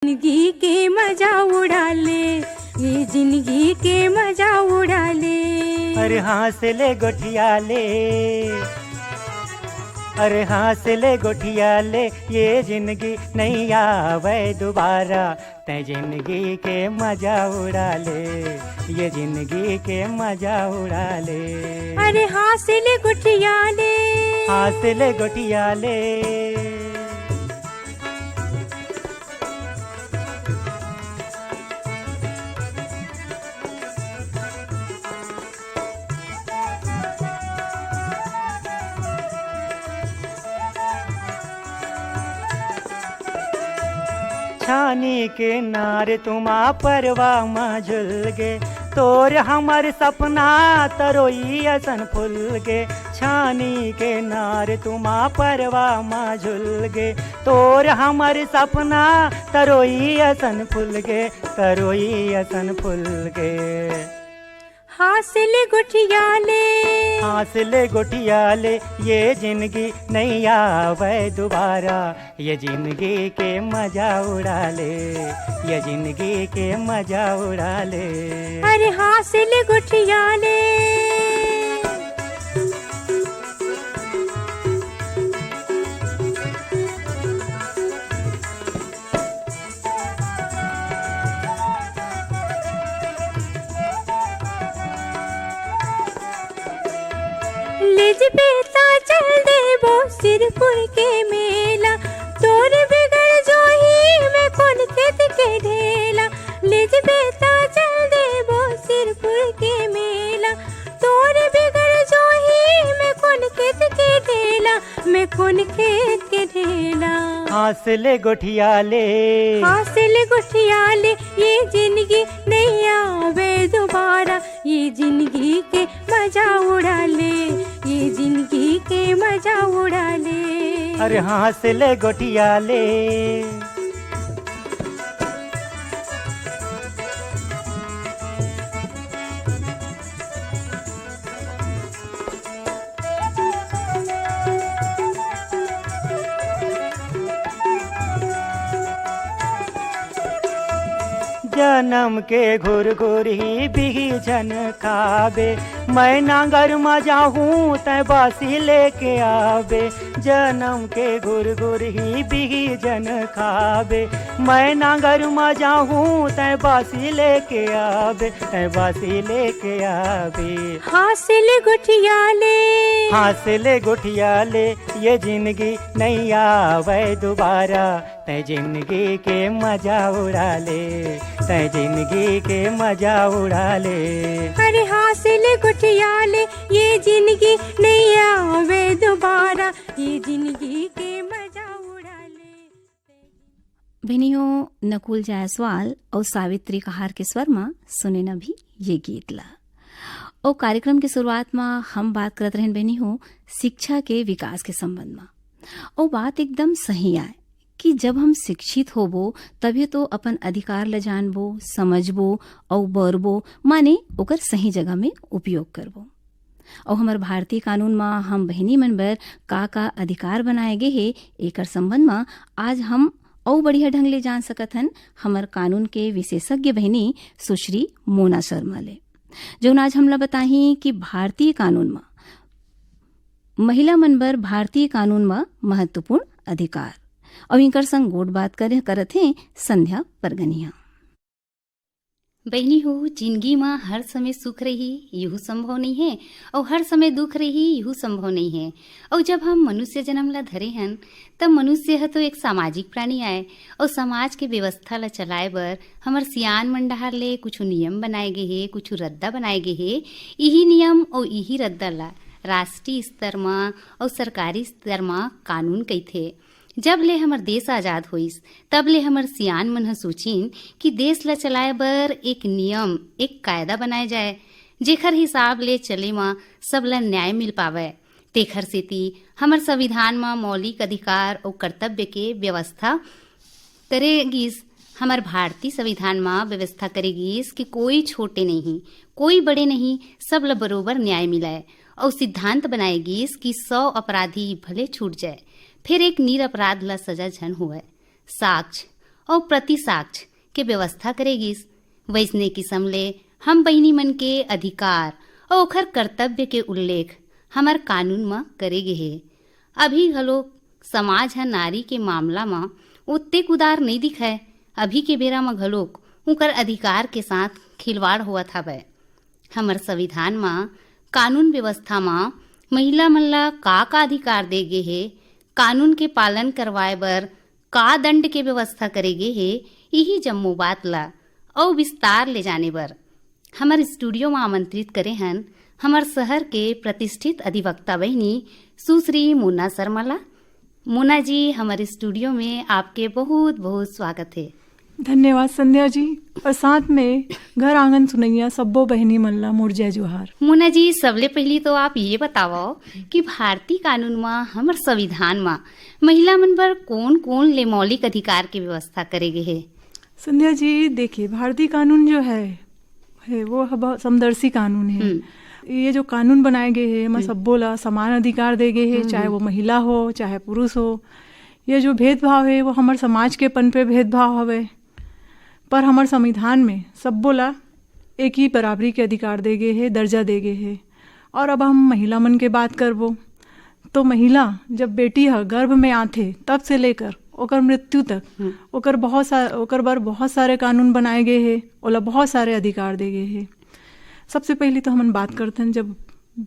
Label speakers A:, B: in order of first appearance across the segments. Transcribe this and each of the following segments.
A: जिंदगी के मजा उड़ा ले, ये जिंदगी के मजा उड़ा ले।
B: अरे हंस ले गोठिया ले, अरे हंस ले गोठिया ले, ये जिंदगी नहीं आवे दोबारा। तै जिंदगी के मजा उड़ा ले, ये जिंदगी के मजा उड़ा ले।
A: अरे हंस ले गोठिया ले,
B: हंस ले गोठिया ले। छानी के नार तुमा परवा मझुल गे, तोर हमर सपना तरोई असन फुल गे। छानी के नार तुमा परवा मझुल गे, तोर हमर सपना तरोई असन फुल गे, तरोई असन फुल गे।
A: हंस ले गोठिया ले,
B: हंस ले गोठिया ले, ये जिंदगी नहीं आवे दोबारा। ये जिंदगी के मजा उड़ा ले, ये जिंदगी के मजा उड़ा ले।
A: अरे हंस ले गोठिया ले। लेज बेता चल देबो सिरपुर के मेला, तोर बिगड़ जो ही मैं कौन खेत के ढेला। लेज बेता चल देबो सिरपुर के मेला, तोर बिगड़ जो ही मैं कौन खेत के ढेला, मैं कौन खेत के ढेला।
B: हंस ले गोठिया ले,
A: हंस ले गोठिया ले, ये जिंदगी नहीं आवे दोबारा। ये जिंदगी के मजा उड़ा ले, ये जिंदगी के मजा उड़ा ले।
B: अरे हंस ले गोठिया ले। जन्म के घुर घुर ही बिही जन खाबे, मैं नांगर मजा हूँ तै बासी लेके आबे। जन्म के घुर घुर ही बिही जन खाबे, मैं नांगर मजा हूँ तै बासी लेके आबे, तै बासी लेके आबे।
A: हंस ले गोठिया ले,
B: हंस ले गोठिया ले, ये जिंदगी नहीं आवे दोबारा। तै जिंदगी के मजा उड़ा ले, तै जिंदगी के मजा उड़ा ले।
A: अरे हंस ले गोठिया ले, ये जिंदगी नहीं आवे दोबारा। ये जिंदगी के मजा उड़ा ले।
C: बहनियों, नकुल जायसवाल और सावित्री कहार के स्वर में सुने न भी ये गीत ला। और कार्यक्रम की शुरुआत में हम बात करत रहन बहनी हो शिक्षा के विकास के संबंध में। और बात एकदम सही आए कि जब हम शिक्षित होबो तभी तो अपन अधिकार ल जानबो, समझबो और बरबो, माने ओकर सही जगह में उपयोग करबो। और हमार भारतीय कानून में हम बहनी मन बर का अधिकार बनाए गे हे, एकर संबंध में आज हम और बढ़िया ढंग ले जान सकत हन हमार कानून के विशेषज्ञ बहनी सुश्री मोना शर्मा ले, जो आज हमला बताही कि भारतीय कानून में महिला मन बर भारतीय कानून में महत्वपूर्ण अधिकार। और इनकर संग गोट बात करत हैं संध्या परगनिया।
D: बहनी हो, जिंदगी में हर समय सुख रही यू संभव नहीं है, और हर समय दुख रही यू संभव नहीं है। और जब हम मनुष्य जन्म ला धरे हन तब मनुष्य है तो एक सामाजिक प्राणी आए, और समाज के व्यवस्था ला चलाए बर हमर सियान मंडहार ले कुछ नियम बनाए गे हे, कुछ रद्दा बनाए गे हे। यही नियम और यही रद्दा ला राष्ट्रीय स्तर में और सरकारी स्तर में कानून कइथे। जब ले हमर देश आजाद होइस तब ले हमर सियान मन ह सोचिन कि देश ला चलाए बर एक नियम, एक कायदा बनाए जाए, जेखर हिसाब ले चले में सब ला न्याय मिल पावे। तेखर सेती हमर संविधान में मौलिक अधिकार और कर्तव्य के व्यवस्था करेगिस। हमर भारतीय संविधान में व्यवस्था करेगिस कि कोई छोटे नहीं, कोई बड़े नहीं, सब ला बरोबर न्याय मिलाए। और सिद्धांत बनाएगिस कि 100 अपराधी भले छूट जाए, फिर एक निरपराध ला सजा झन हुए। साक्ष्य और प्रतिसाक्ष के व्यवस्था करेगिस। वैसने किस्म ले हम बहिनी मन के अधिकार और ओखर कर्तव्य के उल्लेख हमार कानून में करेगे हे। अभी घलोक समाज ह नारी के मामला में उतने उदार नहीं दिखाए। अभी के बेरा में घलोक उनकर अधिकार के साथ खिलवाड़ होवत हवे। हमर संविधान में कानून व्यवस्था में महिला मन ला का अधिकार देगे हे, कानून के पालन करवाए बर का दंड के व्यवस्था करेगे हे, यही जम्मो बात ला और विस्तार ले जाने बर हमारे स्टूडियो में आमंत्रित करे हन हमार शहर के प्रतिष्ठित अधिवक्ता बहिनी सुश्री मोना शर्मा ला। मोना जी, हमारे स्टूडियो में आपके बहुत बहुत स्वागत है।
E: धन्यवाद संध्या जी, और साथ में घर आंगन सुनैया सब्बो बहनी मन ला मोर जय जोहार।
D: मोना जी, सबले पहली तो आप ये बताओ कि भारतीय कानून में हमार संविधान में महिला मन पर कौन कौन ले मौलिक अधिकार की व्यवस्था करेगे है।
E: संध्या जी, देखिए भारतीय कानून जो है वो बहुत समदर्शी कानून है। ये जो कानून बनाए गए हैं मैं सब्बो ला समान अधिकार दे गए हैं, चाहे वो महिला हो चाहे पुरुष हो। ये जो भेदभाव है वो हमारे समाज के पन पे भेदभाव हवे, पर हमारे संविधान में सब्बो ला एक ही बराबरी के अधिकार दे गए है, दर्जा दे गए है। और अब हम महिला मन के बात करबो तो महिला जब बेटी है गर्भ में आथे तब से लेकर ओकर मृत्यु तक ओकर बर बहुत सारे कानून बनाए गए हैं, ओला बहुत सारे अधिकार दे गए हैं। सबसे पहले तो हम बात करते हैं जब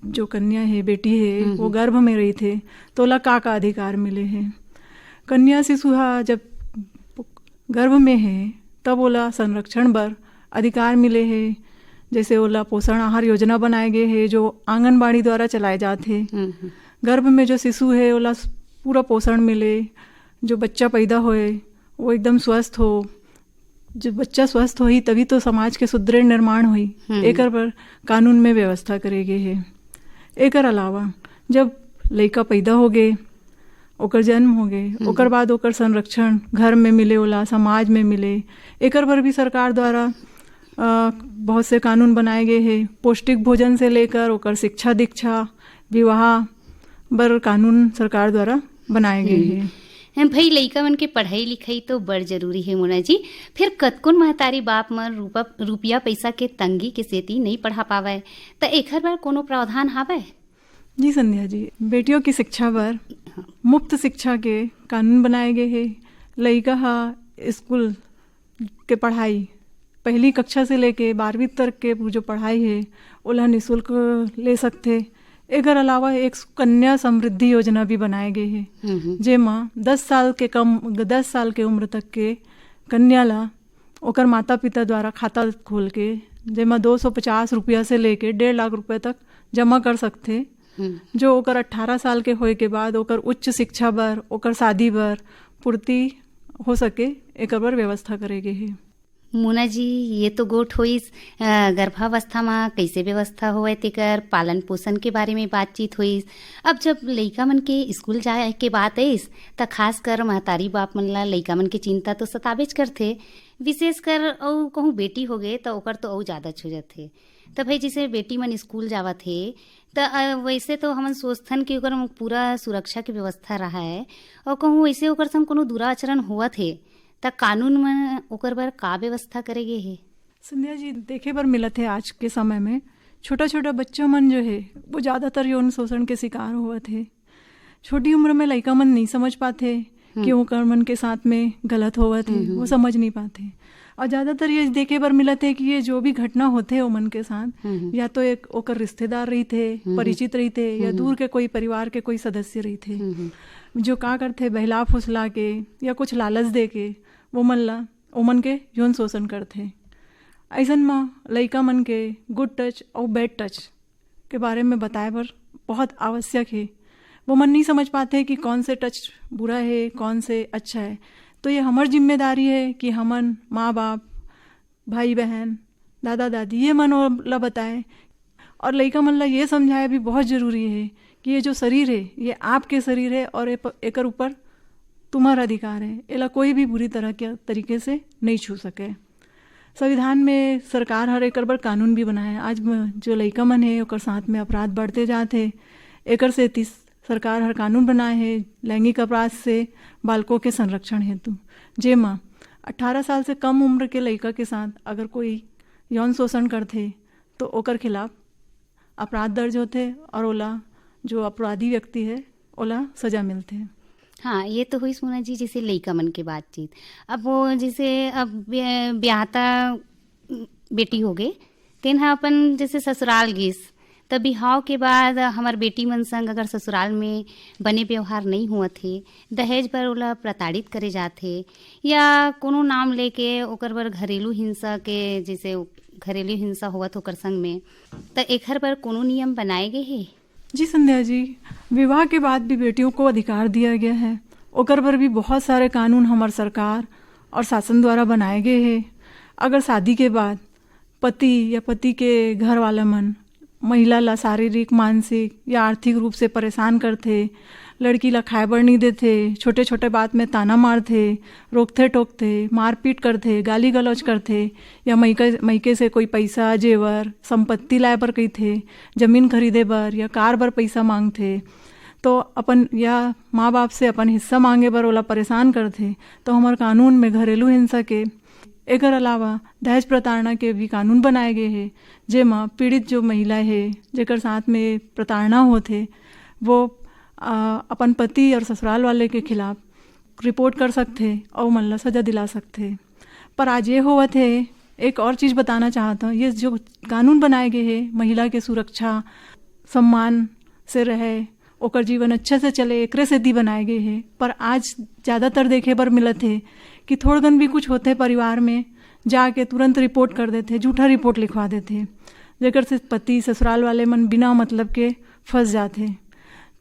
E: जो कन्या है, बेटी है, वो गर्भ में रही थे तो ओला का अधिकार मिले हैं। कन्या शिशु जब गर्भ में है तब ओला संरक्षण बर अधिकार मिले हैं। जैसे ओला पोषण आहार योजना बनाए गए हैं जो आंगनबाड़ी द्वारा चलाए जाते हैं। गर्भ में जो शिशु है ओला पूरा पोषण मिले, जो बच्चा पैदा होए वो एकदम स्वस्थ हो। जब बच्चा स्वस्थ होई तभी तो समाज के सुदृढ़ निर्माण हुई। एकर पर कानून में व्यवस्था करे गए है। एकर अलावा जब लड़का पैदा हो गए, ओकर जन्म हो गए, ओकर बाद ओकर संरक्षण घर में मिले ओला, समाज में मिले। एकर पर भी सरकार द्वारा बहुत से कानून बनाए गए हैं। पौष्टिक भोजन से लेकर ओकर शिक्षा दीक्षा विवाह बर कानून सरकार द्वारा बनाए गए हैं।
D: भाई लइका मन के पढ़ाई लिखाई तो बड़ जरूरी है मोना जी। फिर कतकुन महतारी बाप मन रुपया पैसा के तंगी के सेती नहीं पढ़ा पावे तो एकर बर कोनो प्रावधान हावे?
E: जी संध्या जी, बेटियों की शिक्षा बर मुफ्त शिक्षा के कानून बनाए गए हैं। लइका स्कूल के पढ़ाई पहली कक्षा से लेके 12वीं तक के जो पढ़ाई है ओला निःशुल्क ले सकते। एकर अलावा एक कन्या समृद्धि योजना भी बनाए गए है जेमा 10 साल के उम्र तक के कन्या ला ओकर माता पिता द्वारा खाता खोल के जेमा 250 रुपया से लेके 1.5 लाख रुपए तक जमा कर सकते। जो ओकर 18 साल के होए के बाद ओकर उच्च शिक्षा बर, ओकर शादी बर पूर्ति हो सके, एकर बर व्यवस्था करे गए है।
D: मोना जी, ये तो गोट होइस गर्भावस्था में कैसे व्यवस्था होए तेकर पालन पोषण के बारे में बातचीत होइस। अब जब लइका मन के स्कूल जाए के बात आइस त खास कर महतारी बाप मन ला लइका मन के चिंता तो सताबेच करथे। विशेष कर और कहूँ बेटी हो गए तो ओकर तो और ज़्यादा छू जाथे। तो भाई जैसे बेटी मन स्कूल जावत है तो वैसे तो हमन सोचथन कि ओकर पूरा सुरक्षा की व्यवस्था रहा है, और कहूँ वैसे ओकर संग कोनो दुराचरण हुआ थे त कानून में ओकर बर का व्यवस्था करेगे है?
E: संध्या जी, देखे बर मिलत है आज के समय में छोटा छोटा बच्चा मन जो है वो ज़्यादातर यौन शोषण के शिकार हुआ थे। छोटी उम्र में लड़का मन नहीं समझ पाते कि ओकर मन के साथ में गलत हुआ थे, वो समझ नहीं पाते। और ज़्यादातर ये देखे बर मिलत है कि ये जो भी घटना होते है मन के साथ या तो एक ओकर रिश्तेदार रही थे, परिचित रही थे, या दूर के कोई परिवार के कोई सदस्य रही थे, जो का करते बहला फुसला के या कुछ लालच दे के वो मन के यौन शोषण करते। ऐसन में लइका मन के गुड टच और बैड टच के बारे में बताए बर बहुत आवश्यक है। वो मन नहीं समझ पाते कि कौन से टच बुरा है, कौन से अच्छा है। तो ये हमारी जिम्मेदारी है कि हमन माँ बाप, भाई बहन, दादा दादी ये मन ला बताए, और लइका मन ला ये समझाए भी बहुत ज़रूरी है कि ये जो शरीर है ये आपके शरीर है और एकर ऊपर तुम्हारा अधिकार है। एला कोई भी बुरी तरह के तरीके से नहीं छू सके। संविधान में सरकार हर एकर बर कानून भी बनाए। आज जो लइका मन है ओकर साथ में अपराध बढ़ते जाते, एकर से सरकार हर कानून बनाए है लैंगिक अपराध से बालकों के संरक्षण हेतु, जेमा 18 साल से कम उम्र के लड़का के साथ अगर कोई यौन शोषण करते तो ओकर खिलाफ अपराध दर्ज होते और ओला जो अपराधी व्यक्ति है ओला सजा मिलते।
D: हाँ, ये तो हुई सोना जी जैसे लइका मन के बातचीत। अब वो जैसे अब ब्याहता बेटी हो गए तेन अपन जैसे ससुराल गिस, तब बिहाव के बाद हमार बेटी मन संग अगर ससुराल में बने व्यवहार नहीं हुआ थे, दहेज पर ओला प्रताड़ित करे जाथे या कोनो नाम लेके ओकर बर घरेलू हिंसा के जैसे घरेलू हिंसा होवत ओकर संग में, त एकर पर कोनो नियम बनाए गए है?
E: जी संध्या जी, विवाह के बाद भी बेटियों को अधिकार दिया गया है। ओकर पर भी बहुत सारे कानून हमार सरकार और शासन द्वारा बनाए गए हैं। अगर शादी के बाद पति या पति के घर वाला मन महिला ला शारीरिक, मानसिक या आर्थिक रूप से परेशान करते, लड़की ला खाए बर नहीं देते, छोटे छोटे बात में ताना मारते, रोकते टोकते, मारपीट करते, गाली गलौज करते या मैके से कोई पैसा, जेवर, संपत्ति लाए बर कही थे, जमीन खरीदे बर या कार बर पैसा मांगते, तो अपन या माँ बाप से अपन हिस्सा मांगे बर ओला परेशान करते, तो हमारे कानून में घरेलू हिंसा के एकर अलावा दहेज प्रताड़ना के भी कानून बनाए गए हैं, जेमा पीड़ित जो महिला है जेकर साथ में प्रताड़ना होते वो अपन पति और ससुराल वाले के खिलाफ रिपोर्ट कर सकते और मन ला सजा दिला सकते। पर आज ये हुआ थे, एक और चीज़ बताना चाहता हूँ, ये जो कानून बनाए गए हैं महिला के सुरक्षा सम्मान से रहे, ओकर जीवन अच्छे से चले, एकरे से दी बनाए गए हैं। पर आज ज़्यादातर देखे पर मिलत है कि थोड़गन भी कुछ होते परिवार में जाके तुरंत रिपोर्ट कर देते, झूठा रिपोर्ट लिखवा देते, जेकर से पति ससुराल वाले मन बिना मतलब के फंस जाते।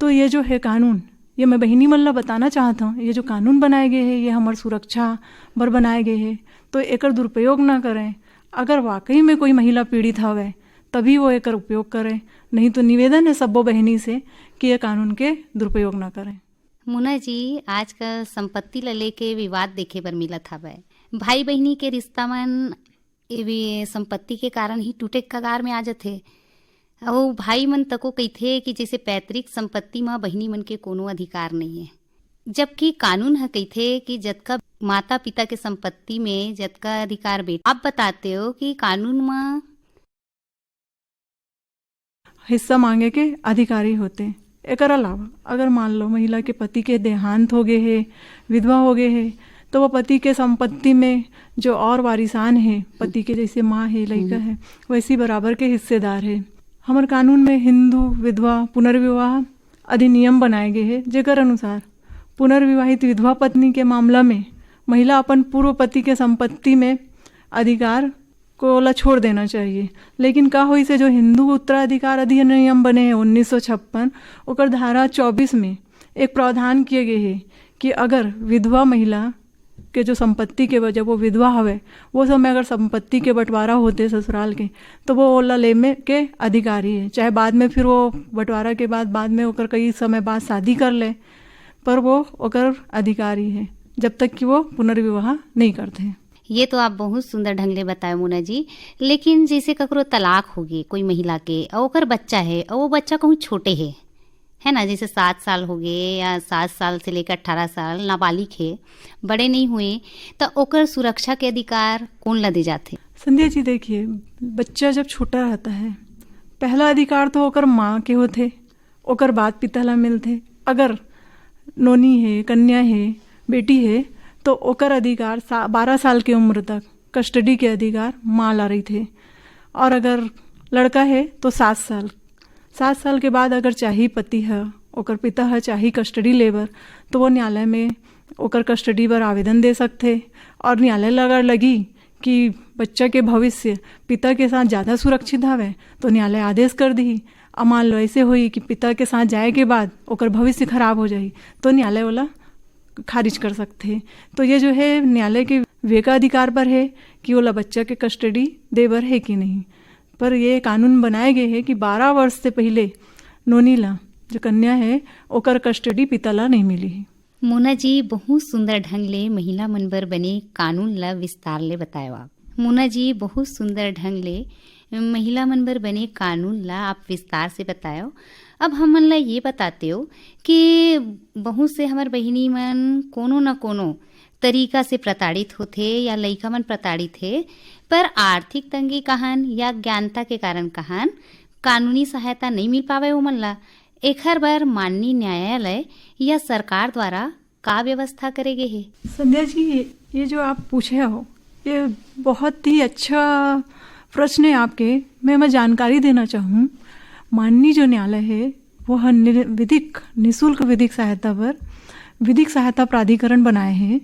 E: तो ये जो है कानून, ये मैं बहिनी मल्ला बताना चाहता हूँ, ये जो कानून बनाए गए हैं ये हमारी सुरक्षा बर बनाए गए हैं, तो एकर दुरुपयोग ना करें। अगर वाकई में कोई महिला पीड़ित हवे तभी वो एकर उपयोग करें, नहीं तो निवेदन है सबो बहनी से कि ये कानून के दुरुपयोग ना करें।
D: मुना जी, आजकल संपत्ति ला लेके विवाद देखे बर मिलत हवय। भाई बहिनी के रिश्ता मन ये भी संपत्ति के कारण ही टूटे कगार में आ जाथे। और भाई मन तको कहिथे कि जैसे पैतृक संपत्ति में बहिनी मन के कोनो अधिकार नहीं है, जबकि कानून है कहिथे कि जतका माता पिता के संपत्ति में जतका अधिकार बेटा। आप बताते हो कि कानून में
E: हिस्सा मांगे के अधिकारी होते। एकर अलावा अगर मान लो महिला के पति के देहांत हो गए है, विधवा हो गए है, तो वो पति के संपत्ति में जो और वारिसान है, पति के जैसे माँ है, लड़का है, वैसी बराबर के हिस्सेदार है। हमारे कानून में हिंदू विधवा पुनर्विवाह अधिनियम बनाए गए हैं, जेकर अनुसार पुनर्विवाहित विधवा पत्नी के मामला में महिला अपन पूर्व पति के संपत्ति में अधिकार को ला छोड़ देना चाहिए। लेकिन का होई से जो हिंदू उत्तराधिकार अधिनियम बने हैं 1956, ओकर धारा 24 में एक प्रावधान किए गए हैं कि अगर विधवा महिला के जो संपत्ति के वजह वो विधवा हवे, वो समय अगर संपत्ति के बंटवारा होते ससुराल के, तो वो ओला ले में के अधिकारी है। चाहे बाद में फिर वो बंटवारा के बाद में ओकर कई समय बाद शादी कर ले, पर वो ओकर अधिकारी है जब तक कि वो पुनर्विवाह नहीं करते हैं।
D: ये तो आप बहुत सुंदर ढंग ले बताए मुना जी। लेकिन जैसे ककरो तलाक हो गई कोई महिला के और ओकर बच्चा है और वो बच्चा कहूँ छोटे है ना, जैसे 7 साल हो गए या 7 साल से लेकर 18 साल नाबालिग है, बड़े नहीं हुए, तो ओकर सुरक्षा के अधिकार कौन ला दे जाते?
E: संध्या जी देखिए, बच्चा जब छोटा रहता है पहला अधिकार तो ओकर माँ के होते, ओकर बाद पिता ला मिलते। अगर नोनी है, कन्या है, बेटी है, तो ओकर अधिकार 12 साल की उम्र तक कस्टडी के अधिकार माँ ला रही थे। और अगर लड़का है तो 7 साल के बाद अगर चाहे पति है, ओकर पिता है चाहे कस्टडी लेबर, तो वो न्यायालय में ओकर कस्टडी पर आवेदन दे सकते। और न्यायालय अगर लगी कि बच्चा के भविष्य पिता के साथ ज़्यादा सुरक्षित हवे, तो न्यायालय आदेश कर दी। अब मान लो ऐसे हुई कि पिता के साथ जाए के बाद ओकर भविष्य खराब हो जाए, तो न्यायालय वाला खारिज कर सकते हैं। तो ये जो है न्यायालय के वेका अधिकार पर है कि वो बच्चा के कस्टडी देवर है कि नहीं। पर ये कानून बनाए गए हैं कि 12 वर्ष से पहले नोनी ला जो कन्या है ओकर कस्टडी पिता ला नहीं मिली है।
D: मोना जी, बहुत सुंदर ढंग ले महिला मन बर बने कानून ला विस्तार ले बतायो आप। मोना जी, बहुत सुंदर ढंग ले महिला मन बर बने कानून ला आप विस्तार से बतायो। अब हमन ला ये बताते हो कि बहुत से हमार बहिनी मन कोनो न कोनो तरीका से प्रताड़ित होथे या लइका मन प्रताड़ित हे, पर आर्थिक तंगी कहन या ज्ञानता के कारण कहन कानूनी सहायता नहीं मिल पावे ओमन ला। एखर बर माननीय न्यायालय या सरकार द्वारा का व्यवस्था करे गे हे?
E: संध्या जी, ये जो आप पूछे हो ये बहुत ही अच्छा प्रश्न है आपके। मैं जानकारी देना चाहूँ, माननीय जो न्यायालय है वह निःशुल्क विधिक सहायता पर विधिक सहायता प्राधिकरण बनाए हैं,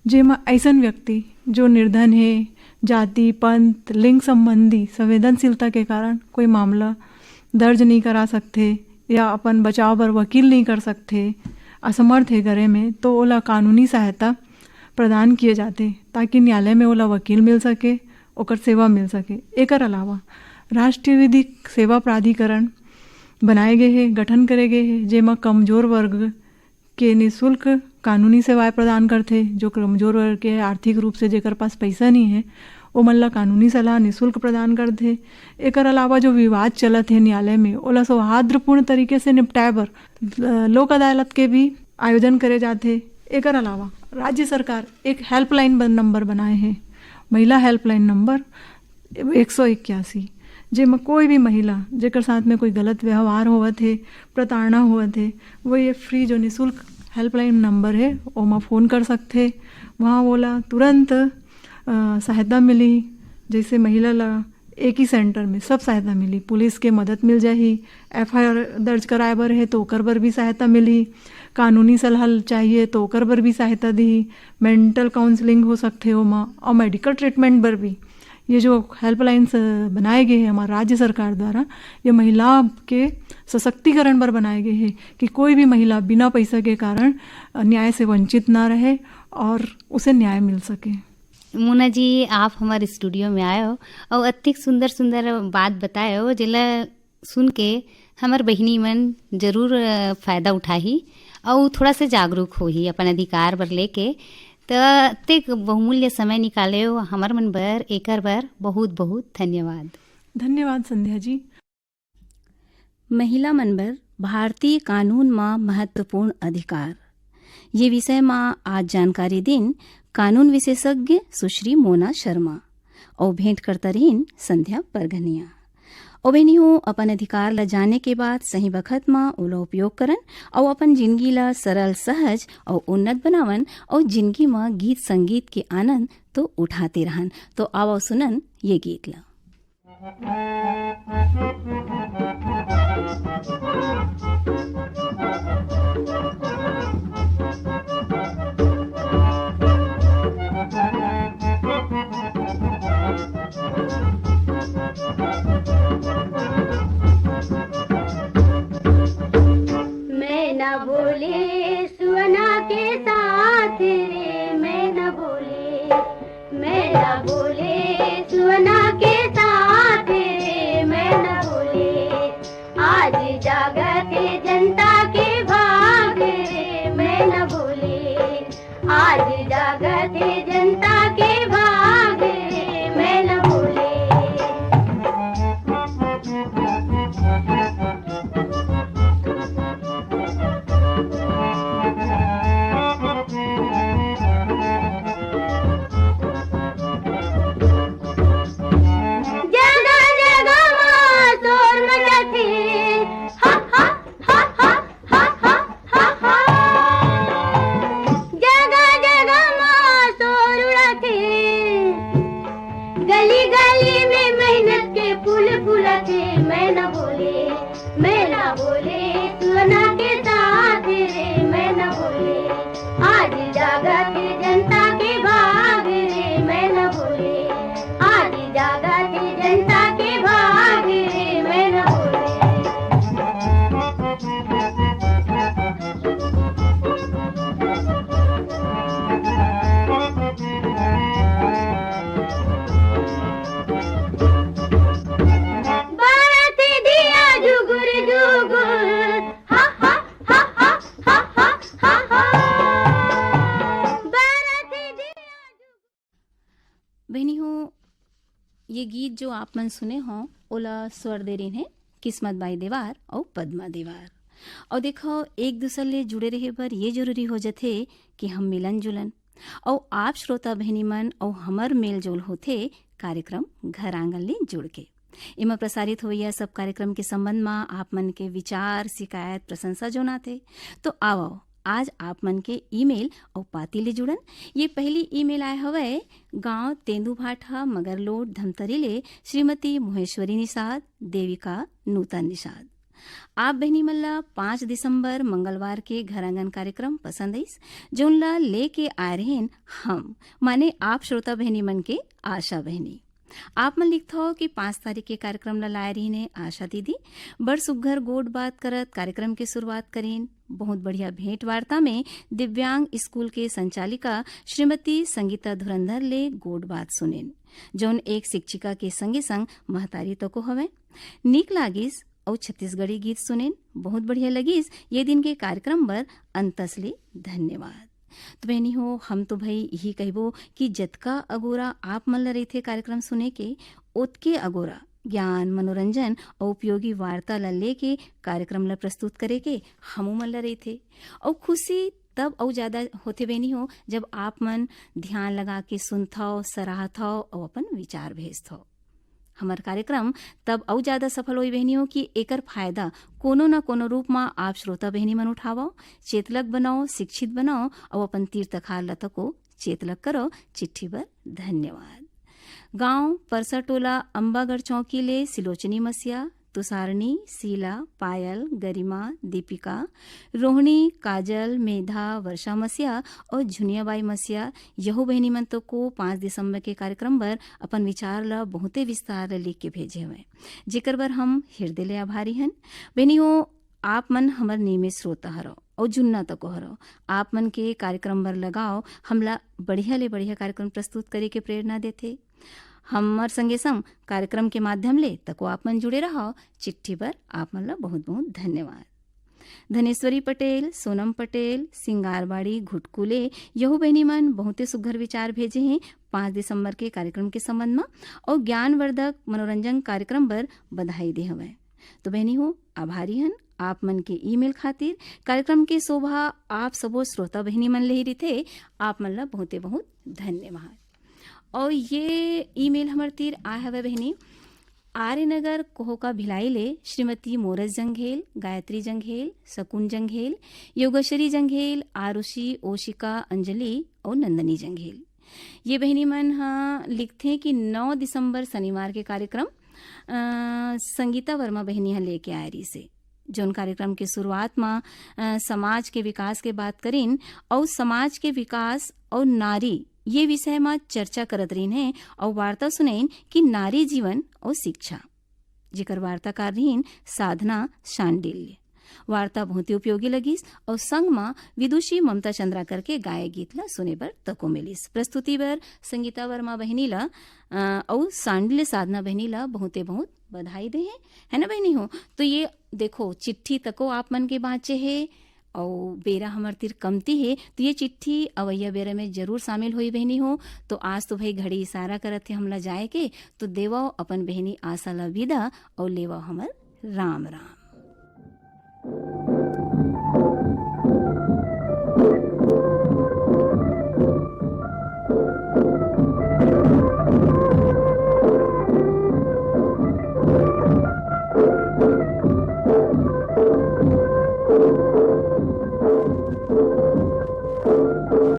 E: जेमा ऐसन व्यक्ति जो निर्धन है, जाति, पंथ, लिंग संबंधी संवेदनशीलता के कारण कोई मामला दर्ज नहीं करा सकते या अपन बचाव बर वकील नहीं कर सकते, असमर्थ है करे में, तो ओला कानूनी सहायता प्रदान किए जाते ताकि न्यायालय में ओला वकील मिल सके, ओकर सेवा मिल सके। एकर अलावा राष्ट्रीय विधिक सेवा प्राधिकरण बनाए गए हैं, गठन करे गए हैं, जेमा कमजोर वर्ग के निःशुल्क कानूनी सेवाएं प्रदान करते। जो कमजोर वर्ग के आर्थिक रूप से जेकर पास पैसा नहीं है वो मन ला कानूनी सलाह निःशुल्क प्रदान करते। एकर अलावा जो विवाद चलत है न्यायालय में ओला सौहार्दपूर्ण तरीके से निपटाए बर लोक अदालत के भी आयोजन करे जाते। एकर अलावा राज्य सरकार एक हेल्पलाइन नंबर बनाए हैं, महिला हेल्पलाइन नंबर 181, जेमा कोई भी महिला जेकर साथ में कोई गलत व्यवहार हुआ थे, प्रताड़ना हुआ थे, वो ये फ्री जो निःशुल्क हेल्पलाइन नंबर है ओमा फ़ोन कर सकते। वहाँ बोला तुरंत सहायता मिली। जैसे महिला ला एक ही सेंटर में सब सहायता मिली, पुलिस के मदद मिल जाही, FIR दर्ज कराए बर है तो ओकर बर भी सहायता मिली, कानूनी सलाह चाहिए तो ओकर बर भी सहायता दी, मेंटल काउंसलिंग हो सकते ओमा, और मेडिकल ट्रीटमेंट बर भी। ये जो हेल्पलाइंस बनाए गए हैं हमारे राज्य सरकार द्वारा, ये महिला के सशक्तिकरण पर बनाए गए हैं कि कोई भी महिला बिना पैसा के कारण न्याय से वंचित ना रहे और उसे न्याय मिल सके।
D: मोना जी, आप हमारे स्टूडियो में आए हो और अतिक सुंदर सुंदर बात बताए हो, जिला सुन के हमार बहिनी मन जरूर फ़ायदा उठाही और थोड़ा से जागरूक होही अपन अधिकार बर लेके। तो अतिक बहुमूल्य समय निकाले हो हमार मन बर, एकर बर बहुत बहुत धन्यवाद।
E: धन्यवाद संध्या जी।
C: महिला मन बर भारतीय कानून में महत्वपूर्ण अधिकार, ये विषय में आज जानकारी दिन कानून विशेषज्ञ सुश्री मोना शर्मा और भेंट करता रहीन संध्या परगनिया। ओबेनियो अपन अधिकार ला जाने के बाद सही वक्त में ओला उपयोग करन और अपन जिंदगी ला सरल, सहज और उन्नत बनावन और जिंदगी में गीत संगीत के आनंद तो उठाते रहन। तो आओ सुनन ये गीत ला।
A: मैं न बोले सुवना के साथ रे, मैं न बोले, मैं न बोले सुवना के साथ रे, मैं न बोले, आज जागते जनता के भाग रे, मैं न बोले, आज जागते जनता के भाग रे, मैं न बोले। गली गली में मेहनत के फूल फूलते, मैं न बोले, मैं न बोले सुवना के साथ रे, मैं न बोले, आज जागते जनता के भाग रे, मैं न बोले, आज जागते जनता के भाग रे, मैं न बोले।
C: बहनियों, ये गीत जो आप मन सुने हों ओला स्वर दे रही हैं किस्मत बाई देवार और पद्मा देवार। और देखो, एक दूसरे ले जुड़े रहे पर ये जरूरी हो जाते कि हम मिलन जुलन और आप श्रोता बहनी मन और हमर मेल जोल होथे कार्यक्रम घर आंगन ले जुड़ के। इमा प्रसारित होइया सब कार्यक्रम के संबंध में आप मन के विचार, शिकायत, प्रशंसा जो नाते तो आओ आज आप मन के ईमेल और पाती ले जुड़न। ये पहली ईमेल आए हवे गांव तेंदुभाठा मगरलोड धमतरी ले श्रीमती मोहेश्वरी निषाद, देविका नूतन निषाद। आप बहनी मल्ला 5 दिसंबर मंगलवार के घर आंगन कार्यक्रम पसंद आईस जोन ला लेके आ रहे हम माने आप श्रोता बहनी मन के आशा बहनी। आप मन लिखता हो कि 5 तारीख के कार्यक्रम ला लाए रही ने आशा दीदी बड़ सुघर गोड बात करत कार्यक्रम के शुरुआत करें। बहुत बढ़िया भेंट वार्ता में दिव्यांग स्कूल के संचालिका श्रीमती संगीता धुरंधर ले गोड बात सुनेन जौन एक शिक्षिका के संगे संग महतारी तो को हवे। नीक लागिस और छत्तीसगढ़ी गीत सुनेन बहुत बढ़िया लगिस। ये दिन के कार्यक्रम बर अंतसले धन्यवाद। तो बहनी हो हम तो भाई यही कहबो कि जतका अगोरा आप मन ल रहिथे कार्यक्रम सुने के ओतके अगोरा ज्ञान, मनोरंजन और उपयोगी वार्ता ला लेके कार्यक्रम ला प्रस्तुत करे के हमू मन ल रहिथे। और खुशी तब और ज्यादा होथे बहनी हो जब आप मन ध्यान लगा के सुनथो, सराहथो और अपन विचार भेजथो। हमार कार्यक्रम तब और ज्यादा सफल होई बहनी हो कि एकर फायदा कोनो न कोनो रूप में आप श्रोता बहनी मन उठावो, चेतलक बनाओ, शिक्षित बनाओ और अपन तीर तखार लता को चेतलक करो। चिट्ठी पर धन्यवाद। गांव परसाटोला अंबागढ़ चौकी ले सिलोचनी मसिया, तुषारनी, शीला, पायल, गरिमा, दीपिका, रोहिणी, काजल, मेधा, वर्षा मसिया और झुनियाबाई मसिया यहो बहनी मन तो को 5 दिसंबर के कार्यक्रम बर अपन विचार ला बहुते विस्तार ला लिख के भेजे हुए जेकर बर हम हृदय ले आभारी हन। बहनी हो आप मन हमर नियमित श्रोता हरो और जुन्ना तक हरो। आप मन के कार्यक्रम बर लगाओ हमला बढ़िया ले बढ़िया कार्यक्रम प्रस्तुत करे के प्रेरणा देथे। हमर संगे संग कार्यक्रम के माध्यम ले तको आप मन जुड़े रहो। चिट्ठी पर आप मन ला बहुत बहुत धन्यवाद। धनेश्वरी पटेल, सोनम पटेल, सिंगारबाड़ी घुटकुले यहू बहनी मन बहुते सुघर विचार भेजे हैं 5 दिसंबर के कार्यक्रम के संबंध में और ज्ञानवर्धक मनोरंजन कार्यक्रम पर बधाई दे हवे। तो बहनी हो आभारी हन आप मन के ईमेल खातिर। कार्यक्रम के शोभा आप सबो श्रोता बहनी मन ले ही रथे। आप मन ला बहुते बहुत धन्यवाद। और ये ईमेल हमर तीर आए हवे बहनी आर्यनगर कोहोका भिलाई ले श्रीमती मोरस जंघेल, गायत्री जंघेल, शकुन जंघेल, योगेश्वरी जंघेल, आरुषि, ओशिका, अंजलि और नंदनी जंघेल। ये बहनी मन लिखते कि 9 दिसंबर शनिवार के कार्यक्रम संगीता वर्मा बहनी लेके आए रही से जोन कार्यक्रम के शुरुआत में समाज के विकास के बात करीन और समाज के विकास और नारी ये विषय में चर्चा करत रहीन है और वार्ता सुनेन कि नारी जीवन और शिक्षा जेकर वार्ताकार रहीन साधना शांडिल्य। वार्ता बहुत ही उपयोगी लगिस और संग में विदुषी ममता चंद्राकर के गाय गीत ला सुने बर तको मिलिस। प्रस्तुति बर संगीता वर्मा बहनी ला और सांडिल्य साधना बहनी ला बहुते बहुत बधाई दे है ना बहनी हो। तो ये देखो चिट्ठी तको आप मन के बाँचे है और बेरा हमर तीर कमती है तो ये चिट्ठी अवैया बेरा में जरूर शामिल हुई बहनी हो। तो आज तो भाई घड़ी इशारा करत थे हमला जाए के तो देवा अपन बहनी आशा ला विदा और लेवा हमर राम राम।